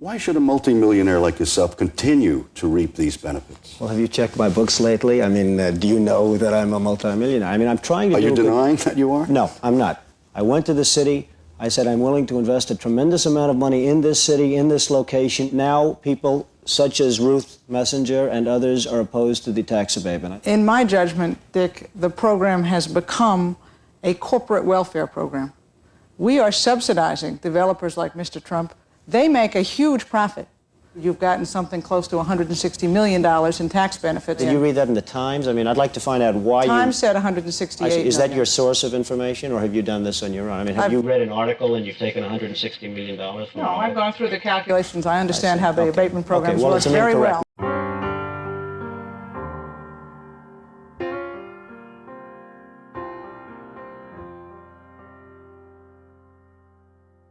Why should a multimillionaire like yourself continue to reap these benefits? Well, have you checked my books lately? I mean, do you know that I'm a multimillionaire? I mean, I'm trying to Are you denying that you are? No, I'm not. I went to the city. I said I'm willing to invest a tremendous amount of money in this city, in this location. Now, people such as Ruth Messenger and others are opposed to the tax abatement. In my judgment, Dick, the program has become a corporate welfare program. We are subsidizing developers like Mr. Trump. They make a huge profit. You've gotten something close to $160 million in tax benefits. Did you read that in the Times? I mean, I'd like to find out why Times said 168 million. Is that your source of information, or have you done this on your own? I mean, have you read an article and you've taken $160 million from No, I've gone through the calculations. I understand how the abatement programs well, work it's an very incorrect. well.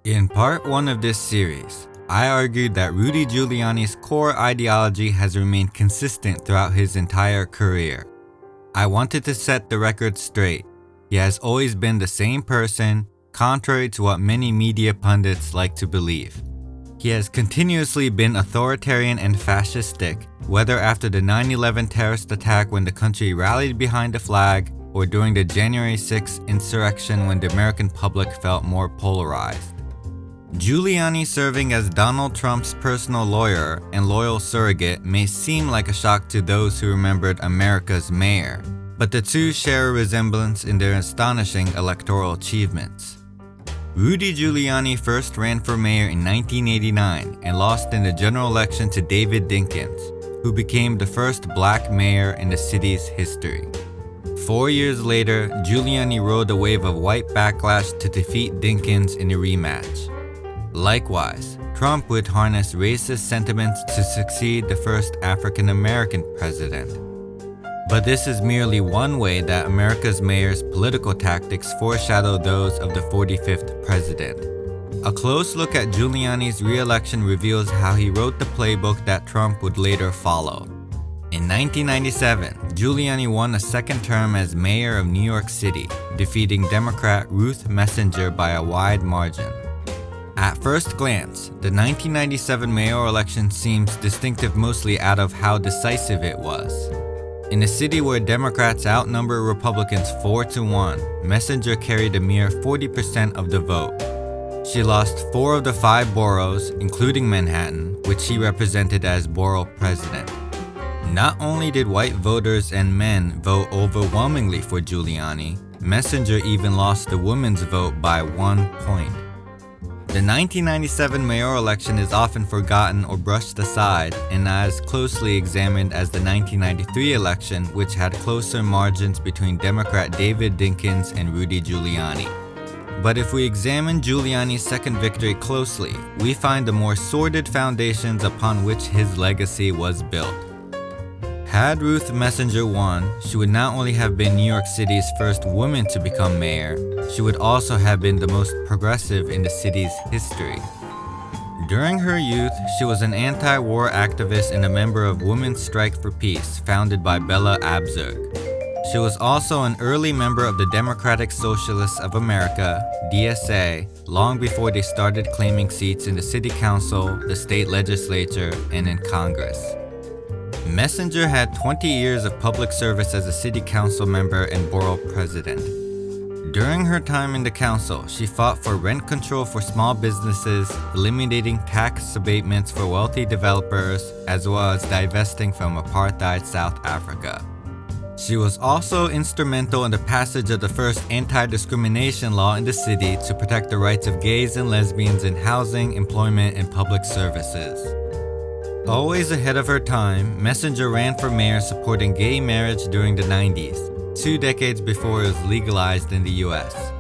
In part 1 of this series, I argued that Rudy Giuliani's core ideology has remained consistent throughout his entire career. I wanted to set the record straight. He has always been the same person, contrary to what many media pundits like to believe. He has continuously been authoritarian and fascistic, whether after the 9/11 terrorist attack when the country rallied behind the flag, or during the January 6th insurrection when the American public felt more polarized. Giuliani serving as Donald Trump's personal lawyer and loyal surrogate may seem like a shock to those who remembered America's mayor, but the two share a resemblance in their astonishing electoral achievements. Rudy Giuliani first ran for mayor in 1989 and lost in the general election to David Dinkins, who became the first black mayor in the city's history. 4 years later, Giuliani rode a wave of white backlash to defeat Dinkins in a rematch. Likewise, Trump would harness racist sentiments to succeed the first African-American president. But this is merely one way that America's mayor's political tactics foreshadow those of the 45th president. A close look at Giuliani's re-election reveals how he wrote the playbook that Trump would later follow. In 1997, Giuliani won a second term as mayor of New York City, defeating Democrat Ruth Messenger by a wide margin. At first glance, the 1997 mayoral election seems distinctive mostly out of how decisive it was. In a city where Democrats outnumber Republicans 4-1, Messenger carried a mere 40% of the vote. She lost 4 of the 5 boroughs, including Manhattan, which she represented as borough president. Not only did white voters and men vote overwhelmingly for Giuliani, Messenger even lost the women's vote by 1 point. The 1997 mayoral election is often forgotten or brushed aside and not as closely examined as the 1993 election, which had closer margins between Democrat David Dinkins and Rudy Giuliani. But if we examine Giuliani's second victory closely, we find the more sordid foundations upon which his legacy was built. Had Ruth Messenger won, she would not only have been New York City's first woman to become mayor, she would also have been the most progressive in the city's history. During her youth, she was an anti-war activist and a member of Women's Strike for Peace, founded by Bella Abzug. She was also an early member of the Democratic Socialists of America, DSA, long before they started claiming seats in the city council, the state legislature, and in Congress. Messenger had 20 years of public service as a city council member and borough president. During her time in the council, she fought for rent control for small businesses, eliminating tax abatements for wealthy developers, as well as divesting from apartheid South Africa. She was also instrumental in the passage of the first anti-discrimination law in the city to protect the rights of gays and lesbians in housing, employment, and public services. Always ahead of her time, Messenger ran for mayor supporting gay marriage during the 90s, 2 decades before it was legalized in the US.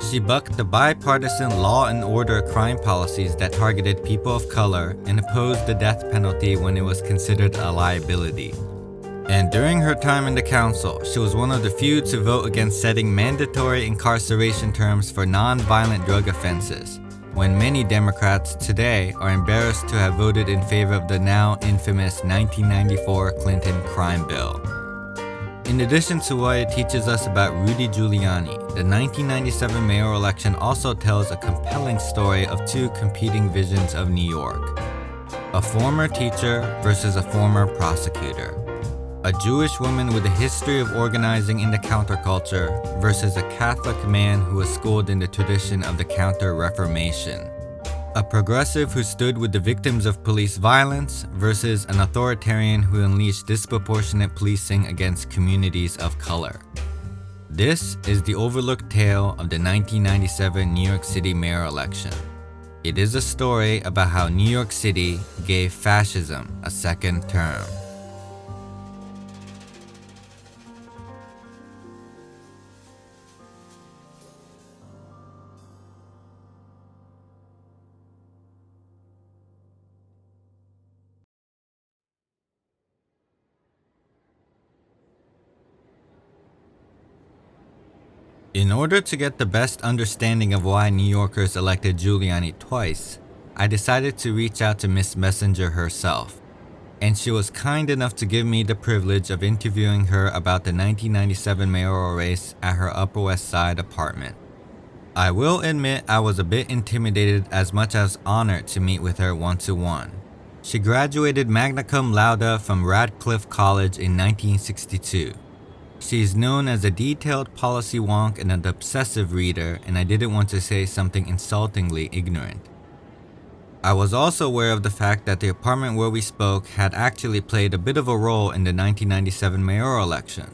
She bucked the bipartisan law and order crime policies that targeted people of color and opposed the death penalty when it was considered a liability. And during her time in the council, she was one of the few to vote against setting mandatory incarceration terms for non-violent drug offenses, when many Democrats today are embarrassed to have voted in favor of the now infamous 1994 Clinton crime bill. In addition to what it teaches us about Rudy Giuliani, the 1997 mayoral election also tells a compelling story of two competing visions of New York. A former teacher versus a former prosecutor. A Jewish woman with a history of organizing in the counterculture versus a Catholic man who was schooled in the tradition of the Counter-Reformation. A progressive who stood with the victims of police violence versus an authoritarian who unleashed disproportionate policing against communities of color. This is the overlooked tale of the 1997 New York City mayor election. It is a story about how New York City gave fascism a second term. In order to get the best understanding of why New Yorkers elected Giuliani twice, I decided to reach out to Miss Messenger herself, and she was kind enough to give me the privilege of interviewing her about the 1997 mayoral race at her Upper West Side apartment. I will admit I was a bit intimidated as much as honored to meet with her one-to-one. She graduated magna cum laude from Radcliffe College in 1962. She is known as a detailed policy wonk and an obsessive reader, and I didn't want to say something insultingly ignorant. I was also aware of the fact that the apartment where we spoke had actually played a bit of a role in the 1997 mayoral election.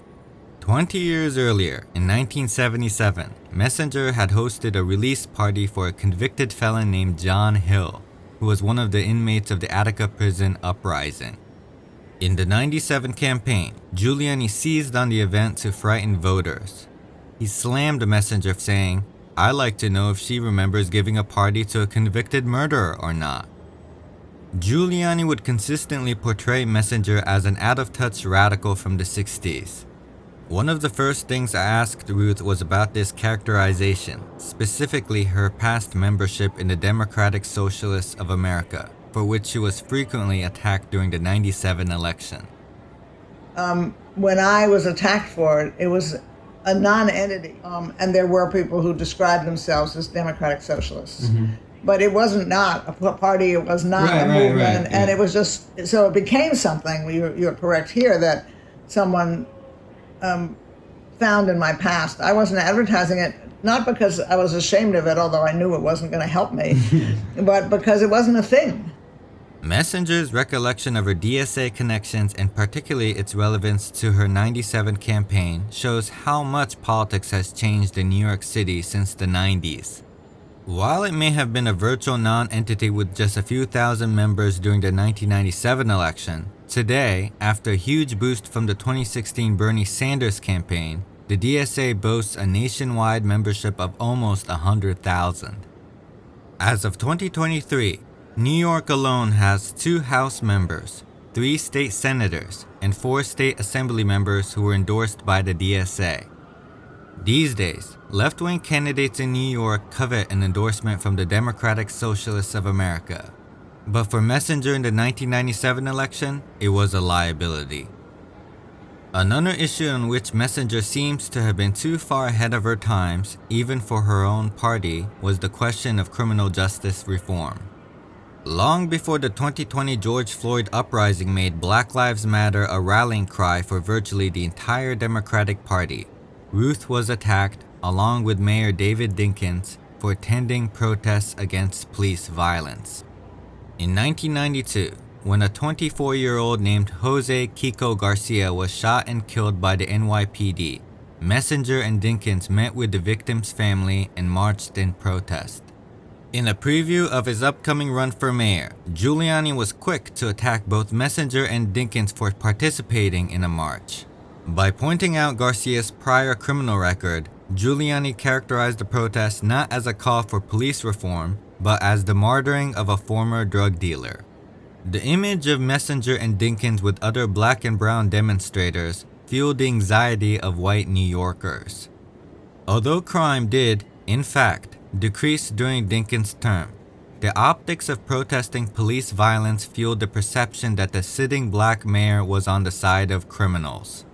20 years earlier, in 1977, Messenger had hosted a release party for a convicted felon named John Hill, who was one of the inmates of the Attica prison uprising. In the 97 campaign, Giuliani seized on the event to frighten voters. He slammed Messenger saying, "I'd like to know if she remembers giving a party to a convicted murderer or not." Giuliani would consistently portray Messenger as an out-of-touch radical from the 60s. One of the first things I asked Ruth was about this characterization, specifically her past membership in the Democratic Socialists of America, for which she was frequently attacked during the 97 election. When I was attacked for it, it was a non-entity, and there were people who described themselves as Democratic Socialists. But it wasn't not a party, it was not a movement, and it was just, so it became something, you're correct here, that someone found in my past. I wasn't advertising it, not because I was ashamed of it, although I knew it wasn't going to help me, but because it wasn't a thing. Messenger's recollection of her DSA connections and particularly its relevance to her 97 campaign shows how much politics has changed in New York City since the 90s. While it may have been a virtual non-entity with just a few thousand members during the 1997 election, today, after a huge boost from the 2016 Bernie Sanders campaign, the DSA boasts a nationwide membership of almost 100,000. As of 2023, New York alone has 2 House members, 3 state senators, and 4 state assembly members who were endorsed by the DSA. These days, left-wing candidates in New York covet an endorsement from the Democratic Socialists of America. But for Messenger in the 1997 election, it was a liability. Another issue on which Messenger seems to have been too far ahead of her times, even for her own party, was the question of criminal justice reform. Long before the 2020 George Floyd uprising made Black Lives Matter a rallying cry for virtually the entire Democratic Party, Ruth was attacked, along with Mayor David Dinkins, for attending protests against police violence. In 1992, when a 24-year-old named Jose Kiko Garcia was shot and killed by the NYPD, Messenger and Dinkins met with the victim's family and marched in protest. In a preview of his upcoming run for mayor, Giuliani was quick to attack both Messenger and Dinkins for participating in a march. By pointing out Garcia's prior criminal record, Giuliani characterized the protest not as a call for police reform, but as the martyring of a former drug dealer. The image of Messenger and Dinkins with other black and brown demonstrators fueled the anxiety of white New Yorkers. Although crime did, in fact, decrease during Dinkins' term, the optics of protesting police violence fueled the perception that the sitting black mayor was on the side of criminals.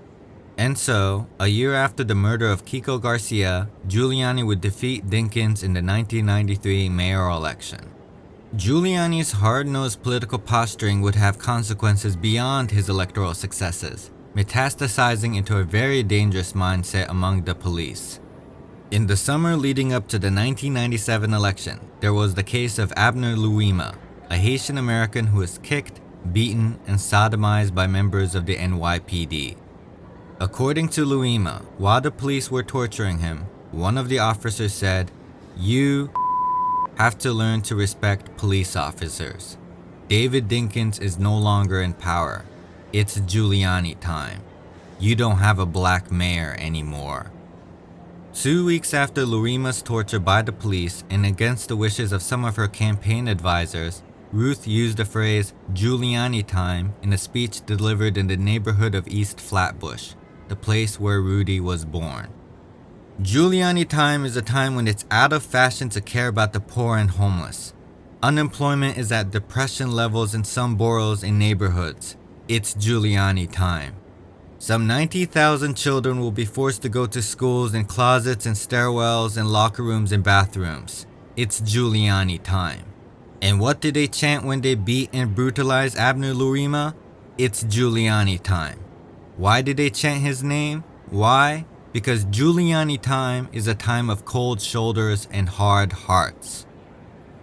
And so, a year after the murder of Kiko Garcia, Giuliani would defeat Dinkins in the 1993 mayoral election. Giuliani's hard-nosed political posturing would have consequences beyond his electoral successes, metastasizing into a very dangerous mindset among the police. In the summer leading up to the 1997 election, there was the case of Abner Louima, a Haitian American who was kicked, beaten, and sodomized by members of the NYPD. According to Louima, while the police were torturing him, one of the officers said, "You have to learn to respect police officers. David Dinkins is no longer in power. It's Giuliani time. You don't have a black mayor anymore." 2 weeks after Louima's torture by the police and against the wishes of some of her campaign advisors, Ruth used the phrase Giuliani time in a speech delivered in the neighborhood of East Flatbush, the place where Rudy was born. Giuliani time is a time when it's out of fashion to care about the poor and homeless. Unemployment is at depression levels in some boroughs and neighborhoods. It's Giuliani time. Some 90,000 children will be forced to go to schools in closets and stairwells and locker rooms and bathrooms. It's Giuliani time. And what did they chant when they beat and brutalized Abner Louima? It's Giuliani time. Why did they chant his name? Why? Because Giuliani time is a time of cold shoulders and hard hearts.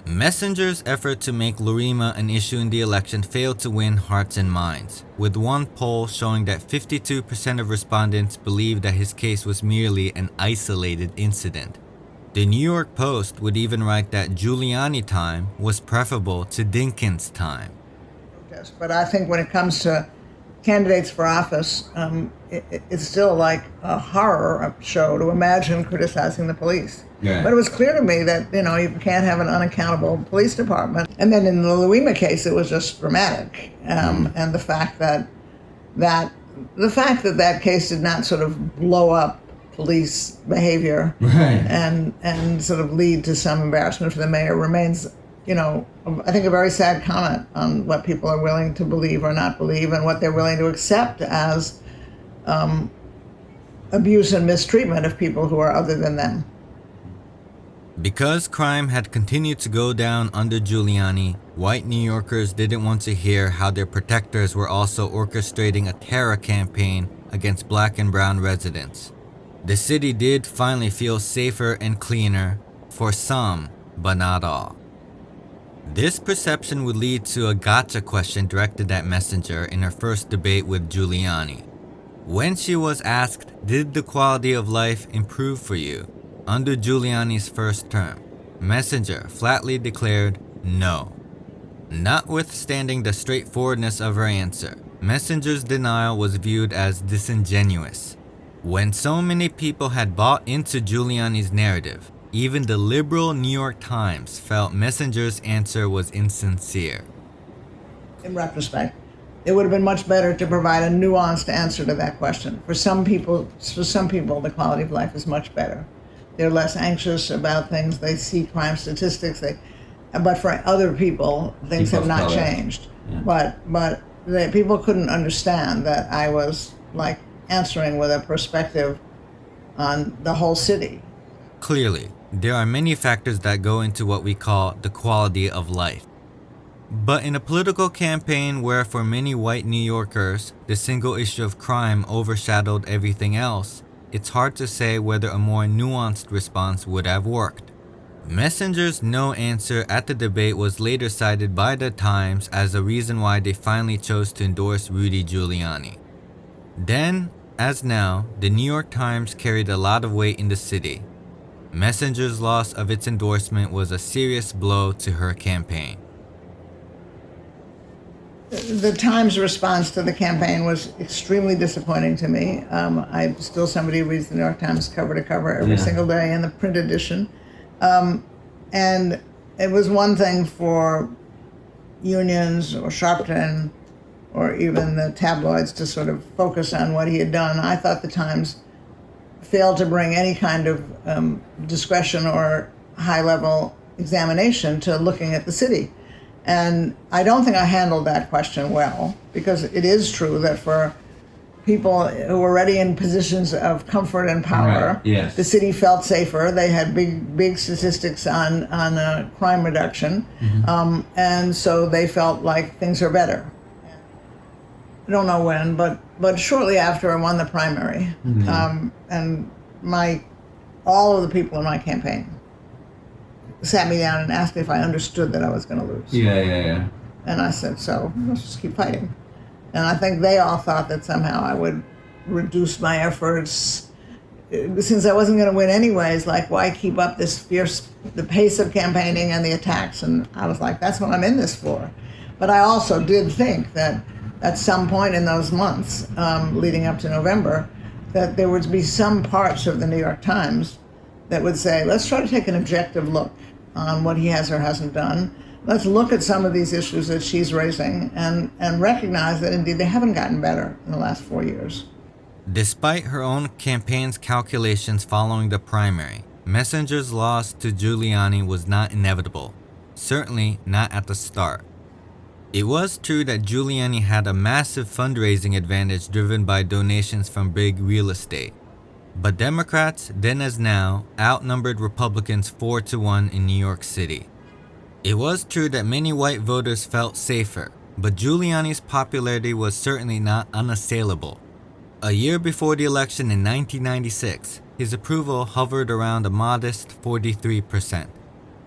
Messenger's effort to make Louima an issue in the election failed to win hearts and minds, with one poll showing that 52% of respondents believed that his case was merely an isolated incident. The New York Post would even write that Giuliani time was preferable to Dinkins time. But I think when it comes to candidates for office, it's still like a horror show to imagine criticizing the police. Yeah. But it was clear to me that, you can't have an unaccountable police department. And then in the Louima case, it was just dramatic. And the fact that case did not sort of blow up police behavior and sort of lead to some embarrassment for the mayor remains, I think a very sad comment on what people are willing to believe or not believe and what they're willing to accept as abuse and mistreatment of people who are other than them. Because crime had continued to go down under Giuliani, white New Yorkers didn't want to hear how their protectors were also orchestrating a terror campaign against black and brown residents. The city did finally feel safer and cleaner, for some, but not all. This perception would lead to a gotcha question directed at Messenger in her first debate with Giuliani. When she was asked, "Did the quality of life improve for you under Giuliani's first term?" Messenger flatly declared no. Notwithstanding the straightforwardness of her answer, Messenger's denial was viewed as disingenuous. When so many people had bought into Giuliani's narrative, even the liberal New York Times felt Messenger's answer was insincere. In retrospect, it would have been much better to provide a nuanced answer to that question. For some people, the quality of life is much better. They're less anxious about things. They see crime statistics. But for other people, things have not changed. Yeah. But people couldn't understand that I was like answering with a perspective on the whole city. Clearly, there are many factors that go into what we call the quality of life. But in a political campaign where for many white New Yorkers, the single issue of crime overshadowed everything else, it's hard to say whether a more nuanced response would have worked. Messenger's no answer at the debate was later cited by the Times as a reason why they finally chose to endorse Rudy Giuliani. Then, as now, the New York Times carried a lot of weight in the city. Messenger's loss of its endorsement was a serious blow to her campaign. The Times' response to the campaign was extremely disappointing to me. I'm still somebody who reads the New York Times cover to cover every single day in the print edition. And it was one thing for unions or Sharpton or even the tabloids to sort of focus on what he had done. I thought the Times failed to bring any kind of discretion or high-level examination to looking at the city. And I don't think I handled that question well, because it is true that for people who were already in positions of comfort and power. Right, yes. The city felt safer. They had big statistics on crime reduction, and so they felt like things are better. I don't know when, but shortly after I won the primary, and all of the people in my campaign sat me down and asked me if I understood that I was going to lose. Yeah. And I said, so let's just keep fighting. And I think they all thought that somehow I would reduce my efforts. Since I wasn't going to win anyways, like, why keep up this the pace of campaigning and the attacks? And I was like, that's what I'm in this for. But I also did think that at some point in those months leading up to November, that there would be some parts of the New York Times that would say, let's try to take an objective look on what he has or hasn't done. Let's look at some of these issues that she's raising and recognize that indeed they haven't gotten better in the last 4 years. Despite her own campaign's calculations following the primary, Messenger's loss to Giuliani was not inevitable, certainly not at the start. It was true that Giuliani had a massive fundraising advantage driven by donations from big real estate. But Democrats, then as now, outnumbered Republicans 4-1 in New York City. It was true that many white voters felt safer, but Giuliani's popularity was certainly not unassailable. A year before the election in 1996, his approval hovered around a modest 43%.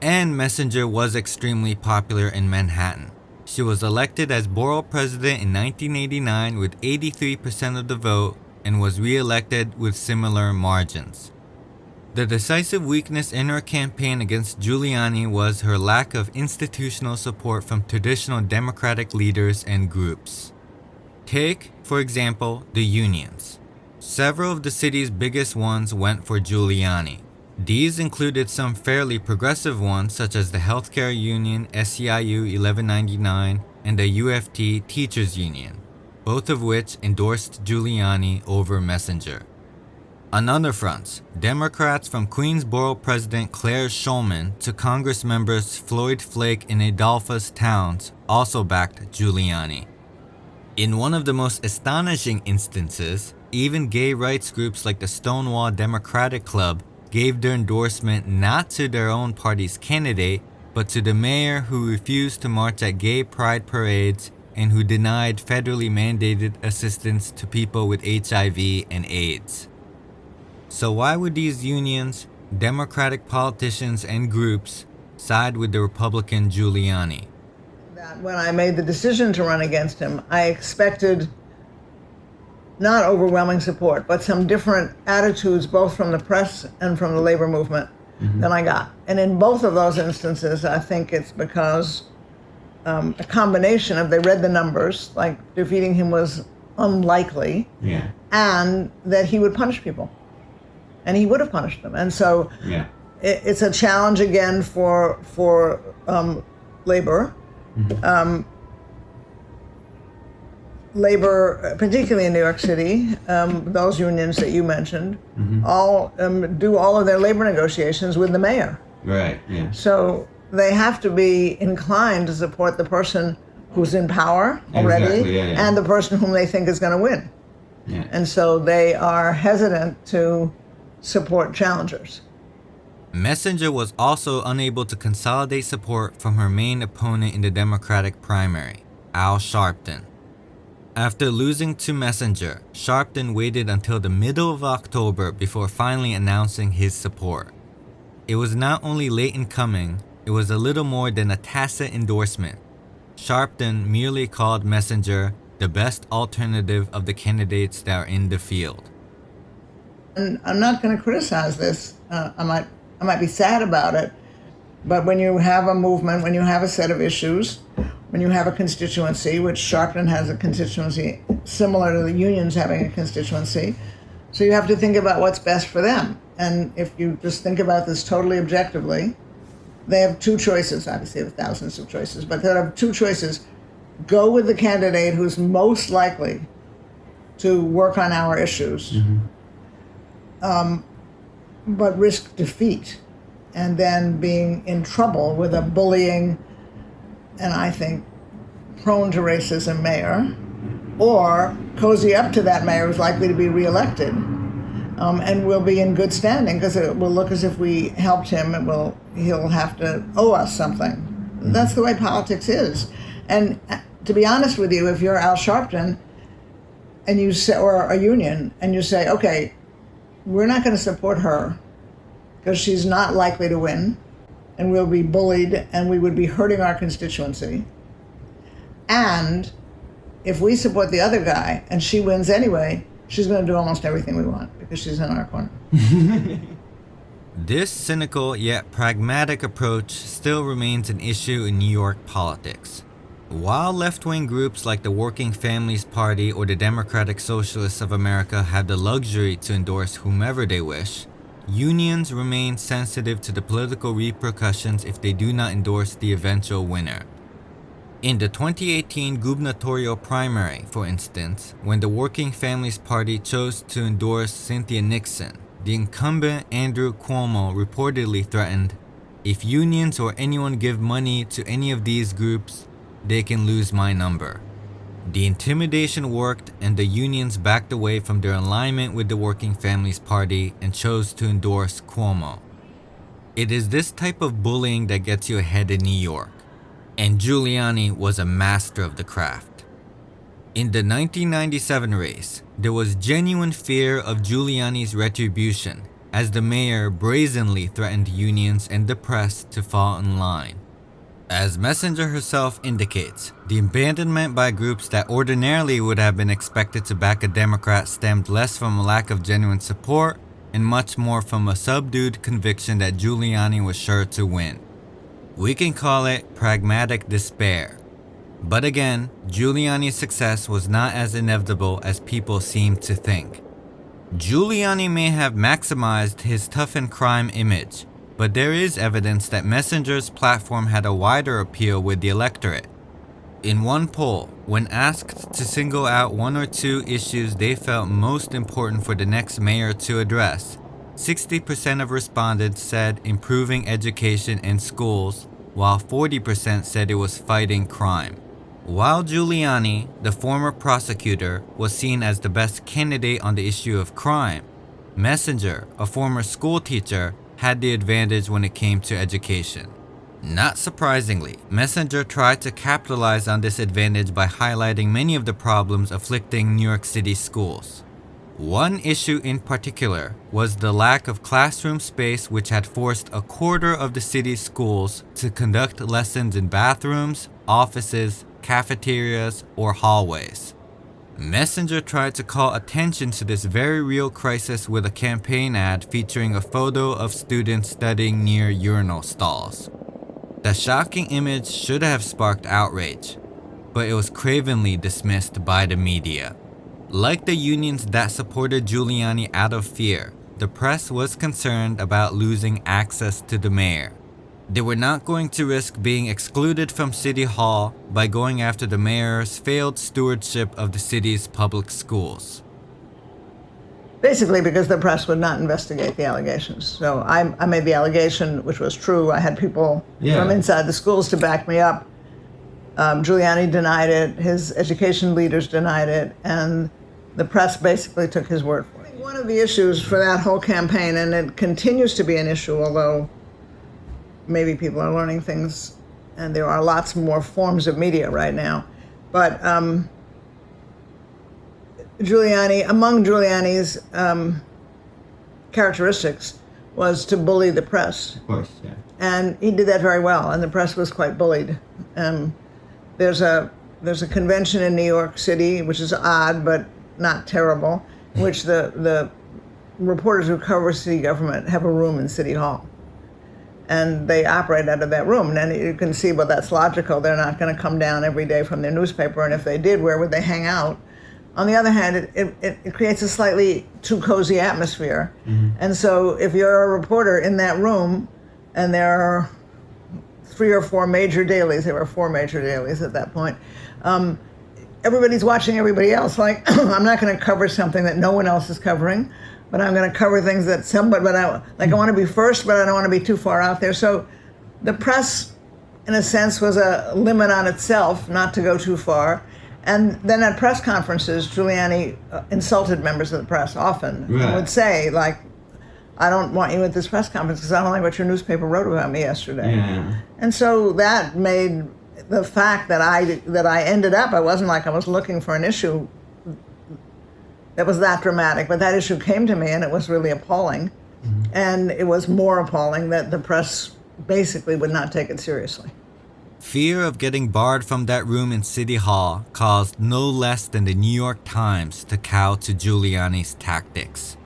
And Messenger was extremely popular in Manhattan. She was elected as borough president in 1989 with 83% of the vote and was re-elected with similar margins. The decisive weakness in her campaign against Giuliani was her lack of institutional support from traditional Democratic leaders and groups. Take, for example, the unions. Several of the city's biggest ones went for Giuliani. These included some fairly progressive ones such as the Healthcare Union SEIU 1199 and the UFT Teachers Union, both of which endorsed Giuliani over Messenger. On other fronts, Democrats from Queensboro President Claire Shulman to Congress members Floyd Flake and Adolphus Towns also backed Giuliani. In one of the most astonishing instances, even gay rights groups like the Stonewall Democratic Club gave their endorsement not to their own party's candidate, but to the mayor who refused to march at gay pride parades and who denied federally mandated assistance to people with HIV and AIDS. So why would these unions, Democratic politicians, and groups side with the Republican Giuliani? That when I made the decision to run against him, I expected not overwhelming support, but some different attitudes both from the press and from the labor movement than I got. And in both of those instances, I think it's because a combination of they read the numbers, like defeating him was unlikely, and that he would punish people. And he would have punished them. And so it's a challenge again for labor. Labor, particularly in New York City, those unions that you mentioned, all do all of their labor negotiations with the mayor. Right, yeah. So they have to be inclined to support the person who's in power already, Exactly, yeah. and the person whom they think is going to win. Yeah. And so they are hesitant to support challengers. Messenger was also unable to consolidate support from her main opponent in the Democratic primary, Al Sharpton. After losing to Messenger, Sharpton waited until the middle of October before finally announcing his support. It was not only late in coming, it was a little more than a tacit endorsement. Sharpton merely called Messenger the best alternative of the candidates that are in the field. And I'm not going to criticize this. I might be sad about it, but when you have a movement, when you have a set of issues, when you have a constituency, which Sharpton has a constituency similar to the unions having a constituency, so you have to think about what's best for them. And if you just think about this totally objectively, they have two choices. Obviously, they have thousands of choices, but they have two choices. Go with the candidate who's most likely to work on our issues, but risk defeat, and then being in trouble with a bullying and I think prone to racism mayor, or cozy up to that mayor who's likely to be reelected. And we'll be in good standing because it will look as if we helped him. He'll have to owe us something. That's the way politics is. And to be honest with you, if you're Al Sharpton and you say, or a union, and you say, okay, we're not going to support her because she's not likely to win, and we'll be bullied, and we would be hurting our constituency. And if we support the other guy and she wins anyway, she's going to do almost everything we want because she's in our corner. This cynical yet pragmatic approach still remains an issue in New York politics. While left-wing groups like the Working Families Party or the Democratic Socialists of America have the luxury to endorse whomever they wish, unions remain sensitive to the political repercussions if they do not endorse the eventual winner. In the 2018 gubernatorial primary, for instance, when the Working Families Party chose to endorse Cynthia Nixon, the incumbent Andrew Cuomo reportedly threatened, "If unions or anyone give money to any of these groups, they can lose my number." The intimidation worked, and the unions backed away from their alignment with the Working Families Party and chose to endorse Cuomo. It is this type of bullying that gets you ahead in New York, and Giuliani was a master of the craft. In the 1997 race, there was genuine fear of Giuliani's retribution as the mayor brazenly threatened unions and the press to fall in line. As Messenger herself indicates, the abandonment by groups that ordinarily would have been expected to back a Democrat stemmed less from a lack of genuine support and much more from a subdued conviction that Giuliani was sure to win. We can call it pragmatic despair. But again, Giuliani's success was not as inevitable as people seem to think. Giuliani may have maximized his toughen crime image, but there is evidence that Messenger's platform had a wider appeal with the electorate. In one poll, when asked to single out one or two issues they felt most important for the next mayor to address, 60% of respondents said improving education and schools, while 40% said it was fighting crime. While Giuliani, the former prosecutor, was seen as the best candidate on the issue of crime, Messenger, a former school teacher, had the advantage when it came to education. Not surprisingly, Messenger tried to capitalize on this advantage by highlighting many of the problems afflicting New York City schools. One issue in particular was the lack of classroom space, which had forced a quarter of the city's schools to conduct lessons in bathrooms, offices, cafeterias, or hallways. Messenger tried to call attention to this very real crisis with a campaign ad featuring a photo of students studying near urinal stalls. The shocking image should have sparked outrage, but it was cravenly dismissed by the media. Like the unions that supported Giuliani out of fear, the press was concerned about losing access to the mayor. They were not going to risk being excluded from City Hall by going after the mayor's failed stewardship of the city's public schools. Basically because the press would not investigate the allegations. So I made the allegation, which was true. I had people from inside the schools to back me up. Giuliani denied it, his education leaders denied it, and the press basically took his word for it. One of the issues for that whole campaign, and it continues to be an issue, although maybe people are learning things, and there are lots more forms of media right now. But Giuliani, among Giuliani's characteristics was to bully the press. Of course, yeah. And he did that very well, and the press was quite bullied. There's a convention in New York City, which is odd but not terrible, in which the reporters who cover city government have a room in City Hall. And they operate out of that room. And you can see, well, that's logical. They're not going to come down every day from their newspaper. And if they did, where would they hang out? On the other hand, it creates a slightly too cozy atmosphere. Mm-hmm. And so if you're a reporter in that room, and there are 3 or 4 major dailies, there were 4 major dailies at that point, everybody's watching everybody else. Like, I'm not going to cover something that no one else is covering, but I'm going to cover things that somebody, I want to be first, but I don't want to be too far out there. So the press, in a sense, was a limit on itself, not to go too far. And then at press conferences, Giuliani insulted members of the press often. Right. And would say, like, I don't want you at this press conference because I don't like what your newspaper wrote about me yesterday. Yeah. And so that made the fact that I ended up, I wasn't like I was looking for an issue that was that dramatic, but that issue came to me and it was really appalling. Mm-hmm. And it was more appalling that the press basically would not take it seriously. Fear of getting barred from that room in City Hall caused no less than the New York Times to cow to Giuliani's tactics.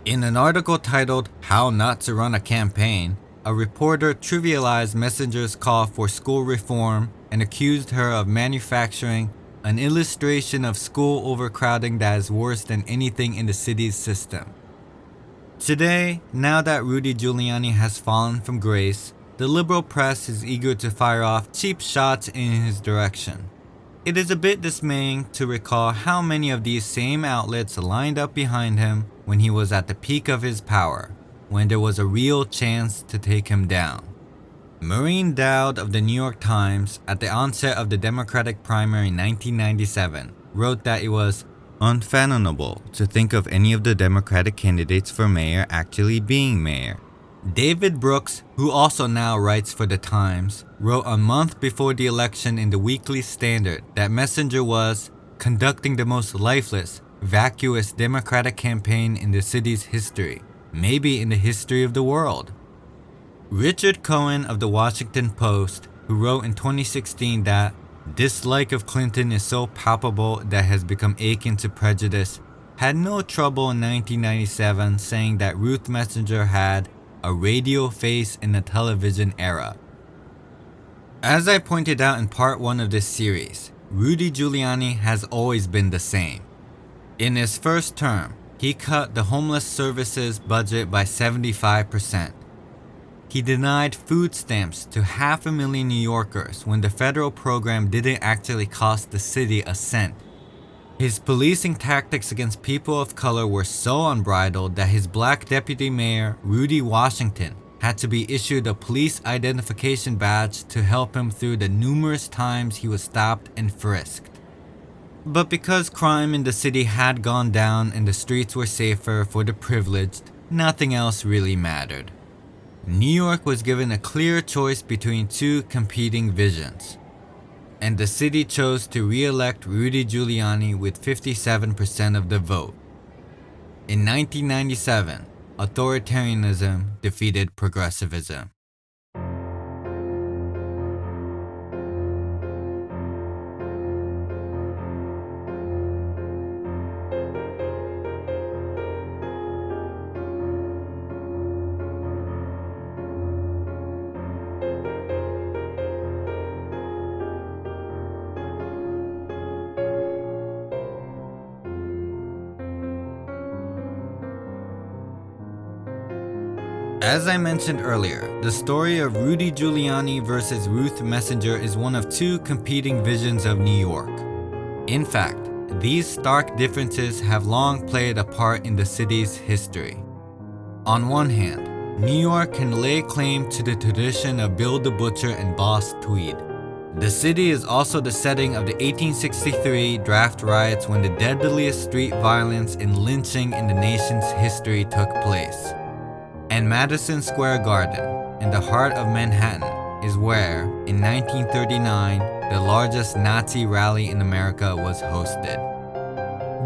In an article titled "How Not to Run a Campaign," a reporter trivialized Messenger's call for school reform and accused her of manufacturing an illustration of school overcrowding that is worse than anything in the city's system. Today, now that Rudy Giuliani has fallen from grace, the liberal press is eager to fire off cheap shots in his direction. It is a bit dismaying to recall how many of these same outlets lined up behind him when he was at the peak of his power, when there was a real chance to take him down. Maureen Dowd of the New York Times, at the onset of the Democratic primary in 1997, wrote that it was unfathomable to think of any of the Democratic candidates for mayor actually being mayor. David Brooks, who also now writes for the Times, wrote a month before the election in the Weekly Standard that Messenger was conducting the most lifeless, vacuous Democratic campaign in the city's history, maybe in the history of the world. Richard Cohen of the Washington Post, who wrote in 2016 that dislike of Clinton is so palpable that has become akin to prejudice, had no trouble in 1997 saying that Ruth Messenger had a radio face in the television era. As I pointed out in part 1 of this series, Rudy Giuliani has always been the same. In his first term, he cut the homeless services budget by 75%. He denied food stamps to 500,000 New Yorkers when the federal program didn't actually cost the city a cent. His policing tactics against people of color were so unbridled that his black deputy mayor, Rudy Washington, had to be issued a police identification badge to help him through the numerous times he was stopped and frisked. But because crime in the city had gone down and the streets were safer for the privileged, nothing else really mattered. New York was given a clear choice between two competing visions, and the city chose to re-elect Rudy Giuliani with 57% of the vote. In 1997, authoritarianism defeated progressivism. As I mentioned earlier, the story of Rudy Giuliani versus Ruth Messenger is one of two competing visions of New York. In fact, these stark differences have long played a part in the city's history. On one hand, New York can lay claim to the tradition of Bill the Butcher and Boss Tweed. The city is also the setting of the 1863 draft riots when the deadliest street violence and lynching in the nation's history took place. And Madison Square Garden, in the heart of Manhattan, is where, in 1939, the largest Nazi rally in America was hosted.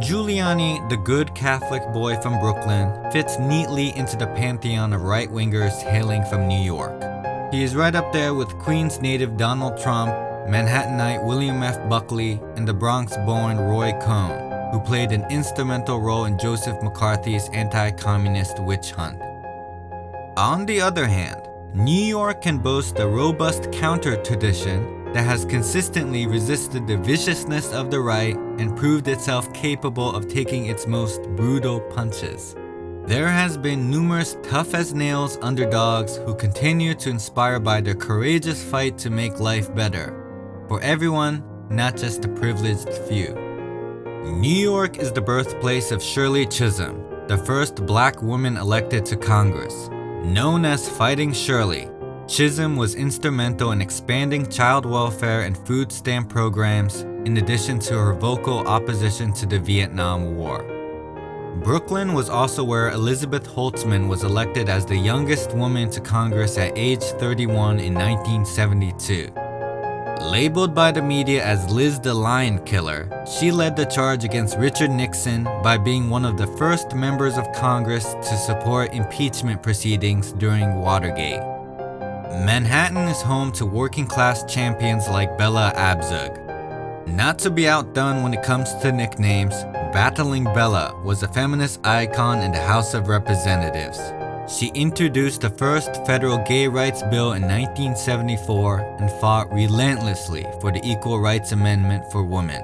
Giuliani, the good Catholic boy from Brooklyn, fits neatly into the pantheon of right-wingers hailing from New York. He is right up there with Queens native Donald Trump, Manhattanite William F. Buckley, and the Bronx-born Roy Cohn, who played an instrumental role in Joseph McCarthy's anti-communist witch hunt. On the other hand, New York can boast a robust counter-tradition that has consistently resisted the viciousness of the right and proved itself capable of taking its most brutal punches. There has been numerous tough-as-nails underdogs who continue to inspire by their courageous fight to make life better, for everyone, not just the privileged few. New York is the birthplace of Shirley Chisholm, the first black woman elected to Congress. Known as Fighting Shirley, Chisholm was instrumental in expanding child welfare and food stamp programs, in addition to her vocal opposition to the Vietnam War. Brooklyn was also where Elizabeth Holtzman was elected as the youngest woman to Congress at age 31 in 1972. Labeled by the media as Liz the Lion Killer, she led the charge against Richard Nixon by being one of the first members of Congress to support impeachment proceedings during Watergate. Manhattan is home to working-class champions like Bella Abzug. Not to be outdone when it comes to nicknames, Battling Bella was a feminist icon in the House of Representatives. She introduced the first federal gay rights bill in 1974 and fought relentlessly for the Equal Rights Amendment for women.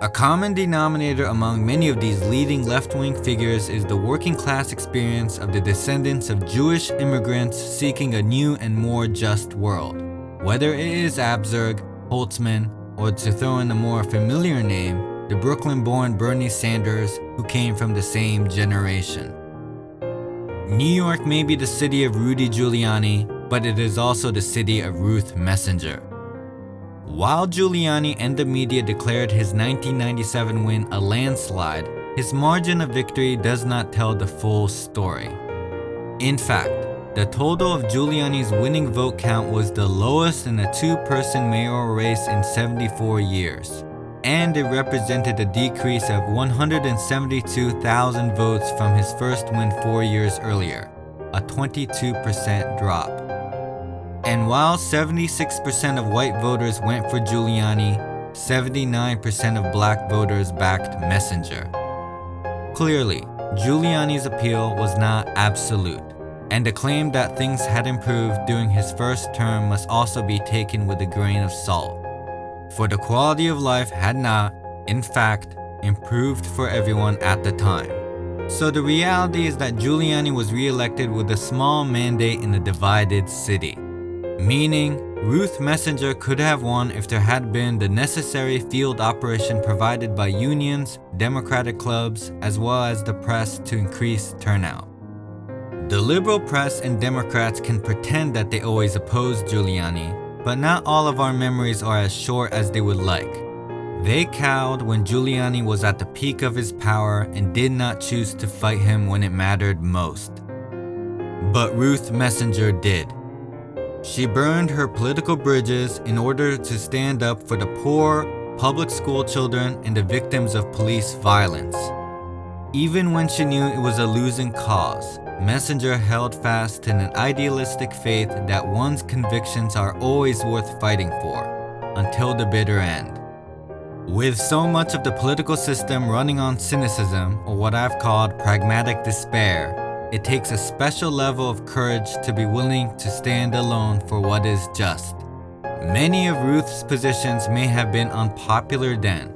A common denominator among many of these leading left-wing figures is the working-class experience of the descendants of Jewish immigrants seeking a new and more just world. Whether it is Abzug, Holtzman, or to throw in a more familiar name, the Brooklyn-born Bernie Sanders, who came from the same generation. New York may be the city of Rudy Giuliani, but it is also the city of Ruth Messenger. While Giuliani and the media declared his 1997 win a landslide, his margin of victory does not tell the full story. In fact, the total of Giuliani's winning vote count was the lowest in a two-person mayoral race in 74 years. And it represented a decrease of 172,000 votes from his first win 4 years earlier, a 22% drop. And while 76% of white voters went for Giuliani, 79% of black voters backed Messenger. Clearly, Giuliani's appeal was not absolute, and the claim that things had improved during his first term must also be taken with a grain of salt. For the quality of life had not, in fact, improved for everyone at the time. So the reality is that Giuliani was re-elected with a small mandate in a divided city. Meaning, Ruth Messenger could have won if there had been the necessary field operation provided by unions, Democratic clubs, as well as the press to increase turnout. The liberal press and Democrats can pretend that they always opposed Giuliani, but not all of our memories are as short as they would like. They cowed when Giuliani was at the peak of his power and did not choose to fight him when it mattered most. But Ruth Messenger did. She burned her political bridges in order to stand up for the poor, public school children, and the victims of police violence. Even when she knew it was a losing cause, Messenger held fast in an idealistic faith that one's convictions are always worth fighting for, until the bitter end. With so much of the political system running on cynicism, or what I've called pragmatic despair, it takes a special level of courage to be willing to stand alone for what is just. Many of Ruth's positions may have been unpopular then,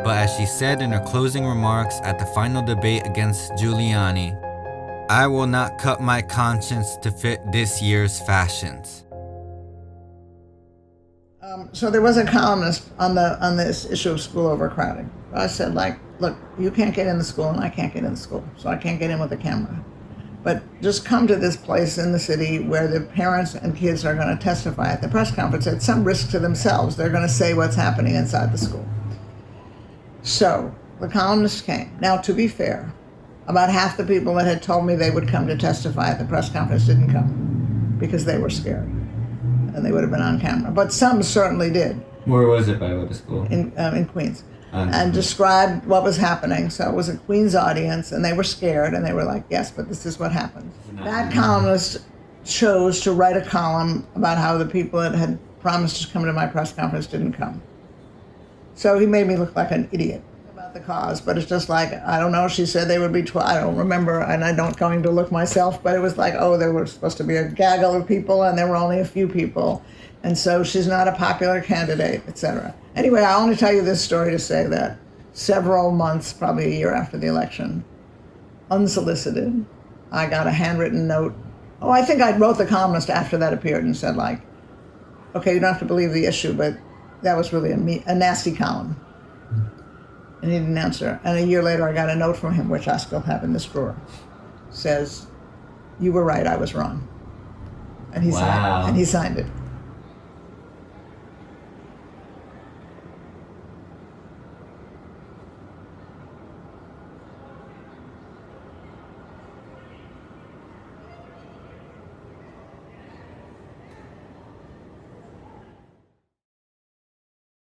but as she said in her closing remarks at the final debate against Giuliani, "I will not cut my conscience to fit this year's fashions." So there was a columnist on this issue of school overcrowding. I said, look, you can't get in the school and I can't get in the school, so I can't get in with a camera. But just come to this place in the city where the parents and kids are going to testify at the press conference at some risk to themselves. They're going to say what's happening inside the school. So the columnist came. Now, to be fair, about half the people that had told me they would come to testify at the press conference didn't come because they were scared and they would have been on camera. But some certainly did. Where was it, by the way, the school? In Queens. And described what was happening. So it was a Queens audience, and they were scared, and they were like, yes, but this is what happened. That columnist chose to write a column about how the people that had promised to come to my press conference didn't come. So he made me look like an idiot about the cause, but it's just like, I don't know, she said they would be 12, I don't remember, and I don't going to look myself, but it was like, oh, there were supposed to be a gaggle of people, and there were only a few people. And so she's not a popular candidate, etc. Anyway, I only tell you this story to say that several months, probably a year after the election, unsolicited, I got a handwritten note. Oh, I think I wrote the columnist after that appeared and said, like, okay, you don't have to believe the issue, but that was really a nasty column. And he didn't answer. And a year later, I got a note from him, which I still have in this drawer. Says, you were right, I was wrong. And he Wow. signed. And he signed it.